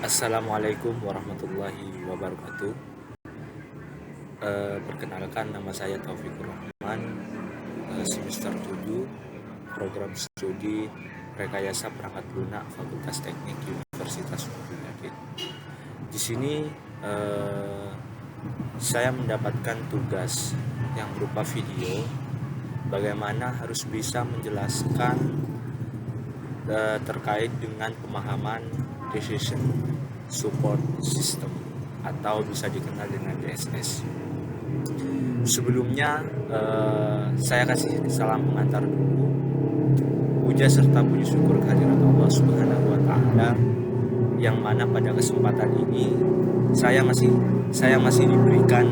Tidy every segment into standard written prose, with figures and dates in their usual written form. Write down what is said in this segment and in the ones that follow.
Assalamualaikum warahmatullahi wabarakatuh. Perkenalkan, nama saya Taufikur Rahman, semester 7, program studi Rekayasa Perangkat Lunak Fakultas Teknik Universitas Udayana. Di sini saya mendapatkan tugas yang berupa video bagaimana harus bisa menjelaskan terkait dengan pemahaman Decision Support System atau bisa dikenal dengan DSS. Sebelumnya saya kasih salam pengantar dulu. Puja serta puji syukur kehadirat Allah Subhanahu wa taala yang mana pada kesempatan ini saya masih diberikan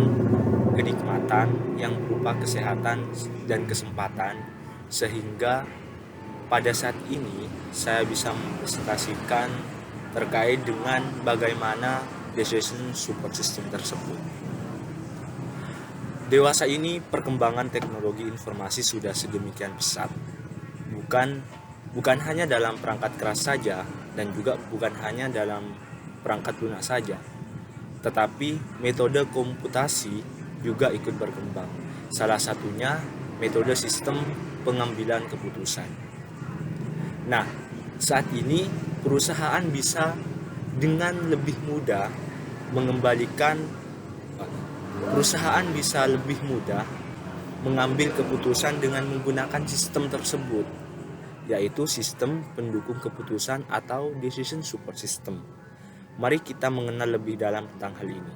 kenikmatan yang berupa kesehatan dan kesempatan sehingga pada saat ini saya bisa mempresentasikan terkait dengan bagaimana Decision Support System tersebut. Dewasa ini perkembangan teknologi informasi sudah sedemikian pesat. Bukan hanya dalam perangkat keras saja dan juga bukan hanya dalam perangkat lunak saja. Tetapi metode komputasi juga ikut berkembang. Salah satunya metode sistem pengambilan keputusan. Nah, saat ini perusahaan bisa dengan lebih mudah mengambil keputusan dengan menggunakan sistem tersebut, yaitu sistem pendukung keputusan atau Decision Support System. Mari kita mengenal lebih dalam tentang hal ini.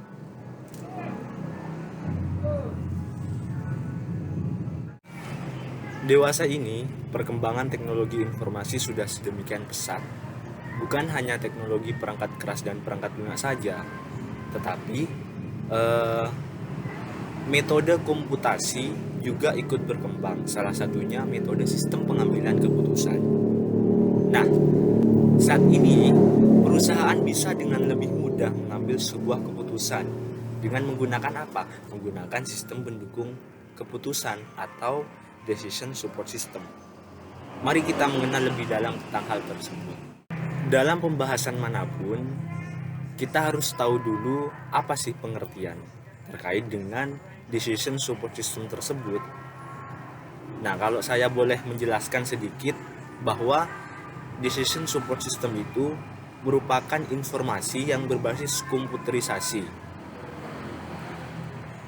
Dewasa ini, perkembangan teknologi informasi sudah sedemikian pesat. Bukan hanya teknologi perangkat keras dan perangkat lunak saja, tetapi metode komputasi juga ikut berkembang. Salah satunya metode sistem pengambilan keputusan. Nah, saat ini perusahaan bisa dengan lebih mudah mengambil sebuah keputusan dengan menggunakan apa? Menggunakan sistem pendukung keputusan atau Decision Support System. Mari kita mengenal lebih dalam tentang hal tersebut. Dalam pembahasan manapun, kita harus tahu dulu apa sih pengertian terkait dengan Decision Support System tersebut. Nah, kalau saya boleh menjelaskan sedikit bahwa Decision Support System itu merupakan informasi yang berbasis komputerisasi.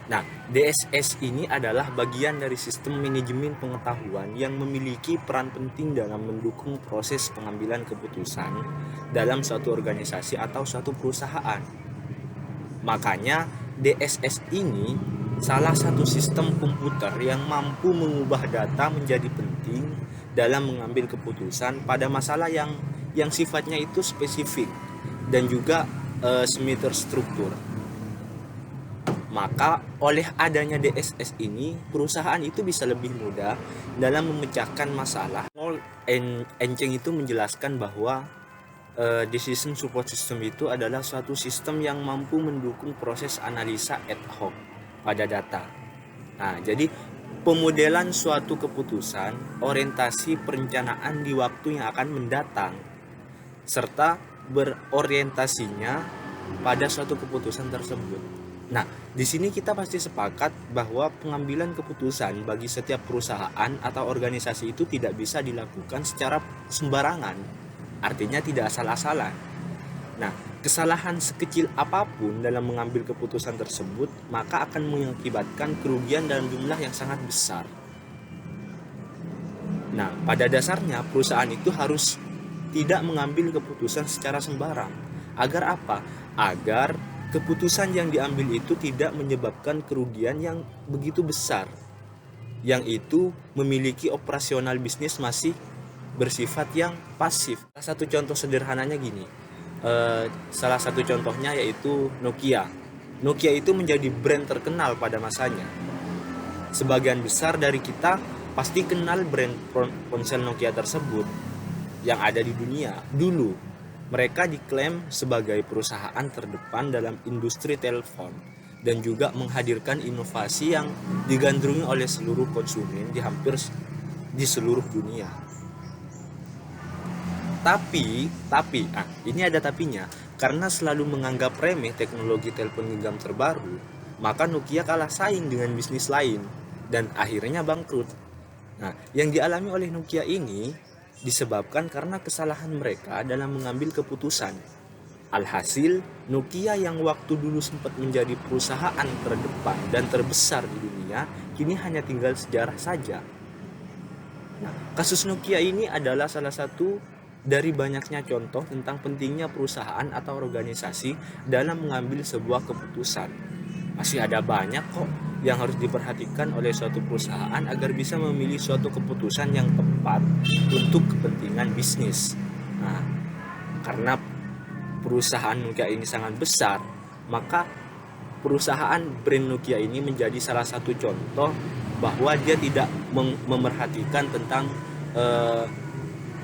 Nah, DSS ini adalah bagian dari sistem manajemen pengetahuan yang memiliki peran penting dalam mendukung proses pengambilan keputusan dalam suatu organisasi atau suatu perusahaan. Makanya, DSS ini salah satu sistem komputer yang mampu mengubah data menjadi penting dalam mengambil keputusan pada masalah yang sifatnya itu spesifik dan juga semi terstruktur. Maka oleh adanya DSS ini, perusahaan itu bisa lebih mudah dalam memecahkan masalah. Enceng itu menjelaskan bahwa Decision Support System itu adalah suatu sistem yang mampu mendukung proses analisa ad hoc pada data. Nah, jadi pemodelan suatu keputusan, orientasi perencanaan di waktu yang akan mendatang, serta berorientasinya pada suatu keputusan tersebut. Nah, di sini kita pasti sepakat bahwa pengambilan keputusan bagi setiap perusahaan atau organisasi itu tidak bisa dilakukan secara sembarangan. Artinya tidak asal-asalan. Nah, kesalahan sekecil apapun dalam mengambil keputusan tersebut maka akan mengakibatkan kerugian dalam jumlah yang sangat besar. Nah, pada dasarnya perusahaan itu harus tidak mengambil keputusan secara sembarang. Agar apa? Agar keputusan yang diambil itu tidak menyebabkan kerugian yang begitu besar, yang itu memiliki operasional bisnis masih bersifat yang pasif. Salah satu contoh sederhananya gini, salah satu contohnya yaitu Nokia. Nokia itu menjadi brand terkenal pada masanya. Sebagian besar dari kita pasti kenal brand ponsel Nokia tersebut yang ada di dunia. Dulu mereka diklaim sebagai perusahaan terdepan dalam industri telepon dan juga menghadirkan inovasi yang digandrungi oleh seluruh konsumen di seluruh dunia. Tapi, ini ada tapinya. Karena selalu menganggap remeh teknologi telepon genggam terbaru, maka Nokia kalah saing dengan bisnis lain dan akhirnya bangkrut. Nah, yang dialami oleh Nokia ini disebabkan karena kesalahan mereka dalam mengambil keputusan. Alhasil, Nokia yang waktu dulu sempat menjadi perusahaan terdepan dan terbesar di dunia, kini hanya tinggal sejarah saja. Nah, kasus Nokia ini adalah salah satu dari banyaknya contoh tentang pentingnya perusahaan atau organisasi dalam mengambil sebuah keputusan. Masih ada banyak kok yang harus diperhatikan oleh suatu perusahaan agar bisa memilih suatu keputusan yang tepat untuk kepentingan bisnis. Nah, karena perusahaan Nokia ini sangat besar, maka perusahaan brand Nokia ini menjadi salah satu contoh bahwa dia tidak memerhatikan tentang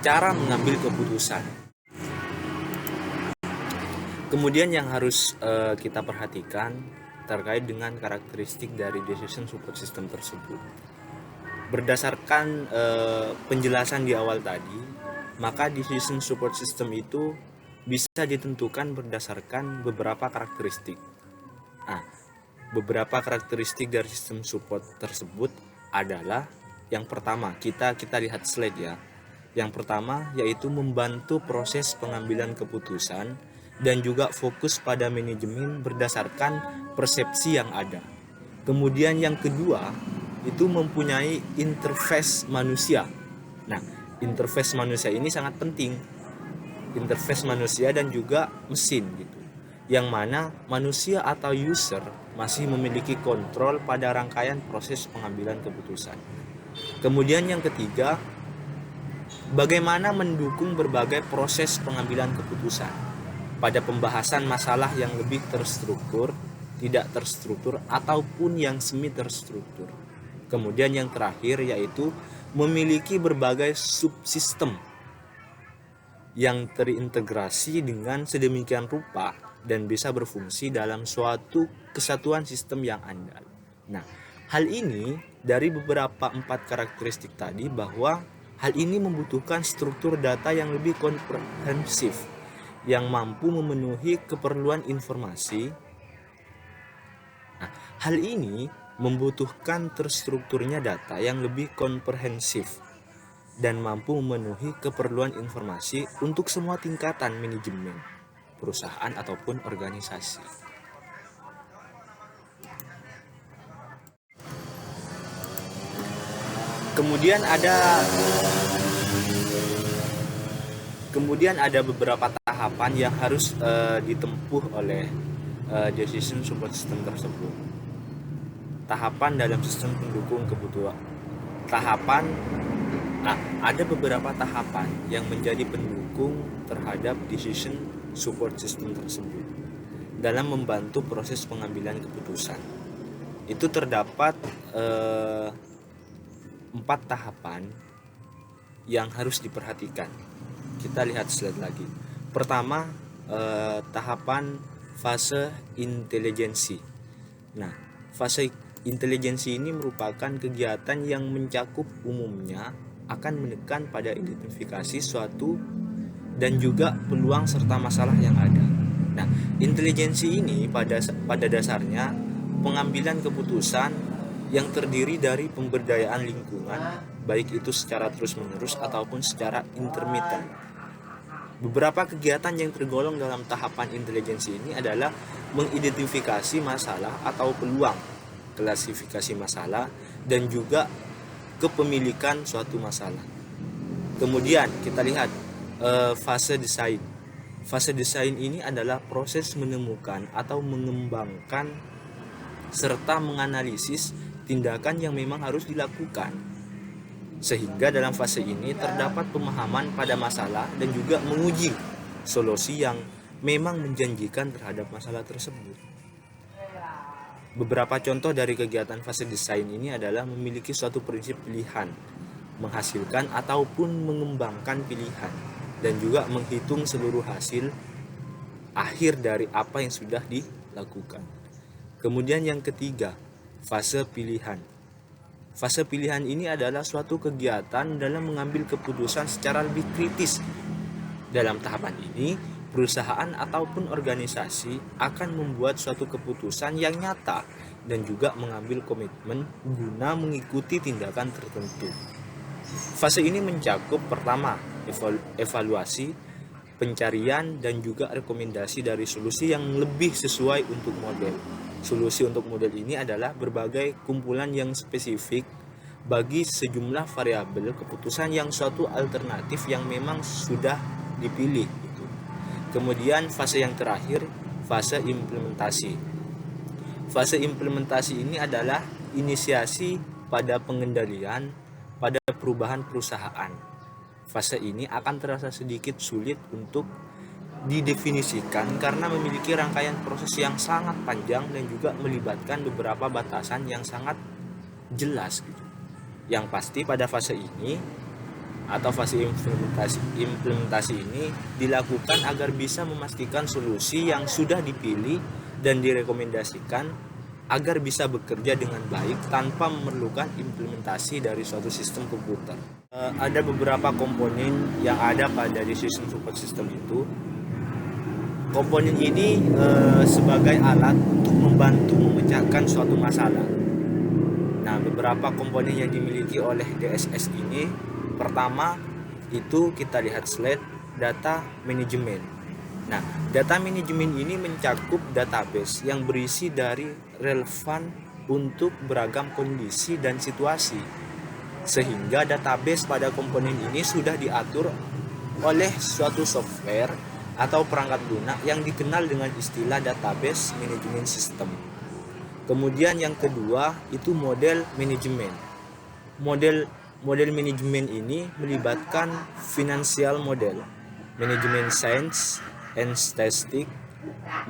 cara mengambil keputusan. Kemudian yang harus kita perhatikan terkait dengan karakteristik dari decision support system tersebut. Berdasarkan penjelasan di awal tadi, maka decision support system itu bisa ditentukan berdasarkan beberapa karakteristik. Nah, beberapa karakteristik dari sistem support tersebut adalah yang pertama, kita lihat slide ya. Yang pertama yaitu membantu proses pengambilan keputusan dan juga fokus pada manajemen berdasarkan persepsi yang ada. Kemudian yang kedua itu mempunyai interface manusia. Nah, interface manusia ini sangat penting. Interface manusia dan juga mesin gitu. Yang mana manusia atau user masih memiliki kontrol pada rangkaian proses pengambilan keputusan. Kemudian yang ketiga, bagaimana mendukung berbagai proses pengambilan keputusan pada pembahasan masalah yang lebih terstruktur, tidak terstruktur, ataupun yang semi terstruktur. Kemudian yang terakhir yaitu memiliki berbagai subsistem yang terintegrasi dengan sedemikian rupa dan bisa berfungsi dalam suatu kesatuan sistem yang andal. Nah, hal ini dari beberapa 4 karakteristik tadi bahwa hal ini membutuhkan struktur data yang lebih komprehensif yang mampu memenuhi keperluan informasi. Nah, hal ini membutuhkan terstrukturnya data yang lebih komprehensif dan mampu memenuhi keperluan informasi untuk semua tingkatan manajemen perusahaan ataupun organisasi. Kemudian ada beberapa tahapan yang harus ditempuh oleh decision support system tersebut. Tahapan dalam sistem pendukung kebutuhan. Ada beberapa tahapan yang menjadi pendukung terhadap decision support system tersebut dalam membantu proses pengambilan keputusan. Itu terdapat 4 tahapan yang harus diperhatikan. Kita lihat slide lagi. Pertama, tahapan fase intelijensi. Nah, fase intelijensi ini merupakan kegiatan yang mencakup umumnya akan menekan pada identifikasi suatu dan juga peluang serta masalah yang ada. Nah, intelijensi ini pada dasarnya pengambilan keputusan yang terdiri dari pemberdayaan lingkungan, baik itu secara terus-menerus ataupun secara intermiten. Beberapa kegiatan yang tergolong dalam tahapan intelijensi ini adalah mengidentifikasi masalah atau peluang, klasifikasi masalah, dan juga kepemilikan suatu masalah. Kemudian kita lihat fase desain. Fase desain ini adalah proses menemukan atau mengembangkan serta menganalisis tindakan yang memang harus dilakukan. Sehingga dalam fase ini terdapat pemahaman pada masalah dan juga menguji solusi yang memang menjanjikan terhadap masalah tersebut. Beberapa contoh dari kegiatan fase desain ini adalah memiliki suatu prinsip pilihan, menghasilkan ataupun mengembangkan pilihan, dan juga menghitung seluruh hasil akhir dari apa yang sudah dilakukan. Kemudian yang ketiga, fase pilihan. Fase pilihan ini adalah suatu kegiatan dalam mengambil keputusan secara lebih kritis. Dalam tahapan ini, perusahaan ataupun organisasi akan membuat suatu keputusan yang nyata dan juga mengambil komitmen guna mengikuti tindakan tertentu. Fase ini mencakup pertama, evaluasi, pencarian, dan juga rekomendasi dari solusi yang lebih sesuai untuk model. Solusi untuk model ini adalah berbagai kumpulan yang spesifik bagi sejumlah variabel keputusan yang suatu alternatif yang memang sudah dipilih gitu. Kemudian fase yang terakhir, fase implementasi. Fase implementasi ini adalah inisiasi pada pengendalian pada perubahan perusahaan. Fase ini akan terasa sedikit sulit untuk didefinisikan karena memiliki rangkaian proses yang sangat panjang dan juga melibatkan beberapa batasan yang sangat jelas gitu. Yang pasti pada fase ini atau fase implementasi ini dilakukan agar bisa memastikan solusi yang sudah dipilih dan direkomendasikan agar bisa bekerja dengan baik tanpa memerlukan implementasi dari suatu sistem komputer. Ada beberapa komponen yang ada pada decision support system itu. Komponen ini sebagai alat untuk membantu memecahkan suatu masalah. Nah, beberapa komponen yang dimiliki oleh DSS ini, pertama itu kita lihat slide data management. Nah, data management ini mencakup database yang berisi dari relevan untuk beragam kondisi dan situasi. Sehingga database pada komponen ini sudah diatur oleh suatu software atau perangkat lunak yang dikenal dengan istilah database management system. Kemudian yang kedua itu model manajemen. Model manajemen ini melibatkan financial model, manajemen science and statistik,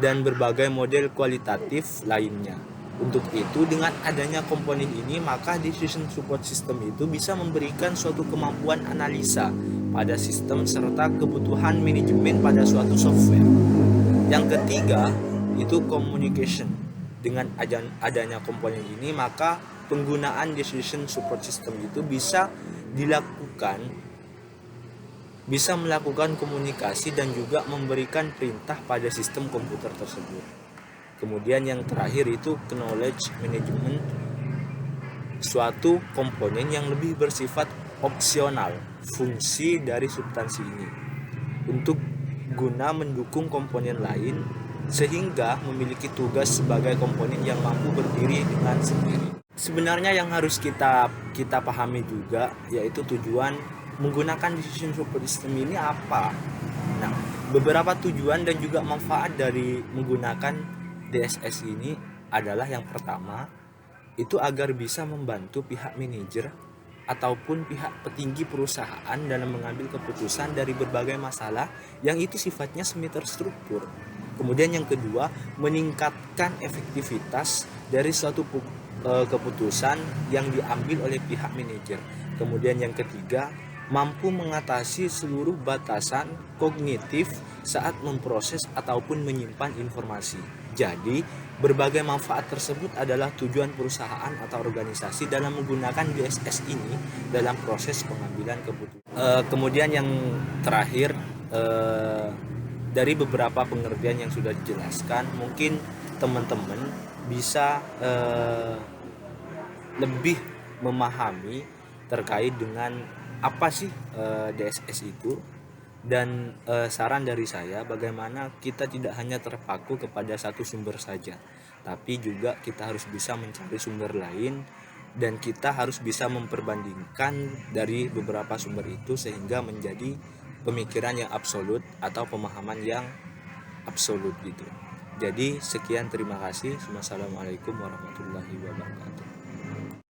dan berbagai model kualitatif lainnya. Untuk itu, dengan adanya komponen ini, maka decision support system itu bisa memberikan suatu kemampuan analisa pada sistem serta kebutuhan manajemen pada suatu software. Yang ketiga, itu communication. Dengan adanya komponen ini, maka penggunaan decision support system itu bisa melakukan komunikasi dan juga memberikan perintah pada sistem komputer tersebut. Kemudian yang terakhir itu knowledge management, suatu komponen yang lebih bersifat opsional fungsi dari substansi ini untuk guna mendukung komponen lain sehingga memiliki tugas sebagai komponen yang mampu berdiri dengan sendiri. Sebenarnya yang harus kita pahami juga yaitu tujuan menggunakan decision support system ini apa. Nah, beberapa tujuan dan juga manfaat dari menggunakan DSS ini adalah yang pertama itu agar bisa membantu pihak manajer ataupun pihak petinggi perusahaan dalam mengambil keputusan dari berbagai masalah yang itu sifatnya semi terstruktur. Kemudian yang kedua, meningkatkan efektivitas dari suatu keputusan yang diambil oleh pihak manajer. Kemudian yang ketiga, mampu mengatasi seluruh batasan kognitif saat memproses ataupun menyimpan informasi. Jadi, berbagai manfaat tersebut adalah tujuan perusahaan atau organisasi dalam menggunakan DSS ini dalam proses pengambilan keputusan. Kemudian yang terakhir, dari beberapa pengertian yang sudah dijelaskan, mungkin teman-teman bisa lebih memahami terkait dengan apa sih DSS itu. Dan saran dari saya, bagaimana kita tidak hanya terpaku kepada satu sumber saja, tapi juga kita harus bisa mencari sumber lain dan kita harus bisa memperbandingkan dari beberapa sumber itu sehingga menjadi pemikiran yang absolut atau pemahaman yang absolut gitu. Jadi sekian, terima kasih. Wassalamualaikum warahmatullahi wabarakatuh.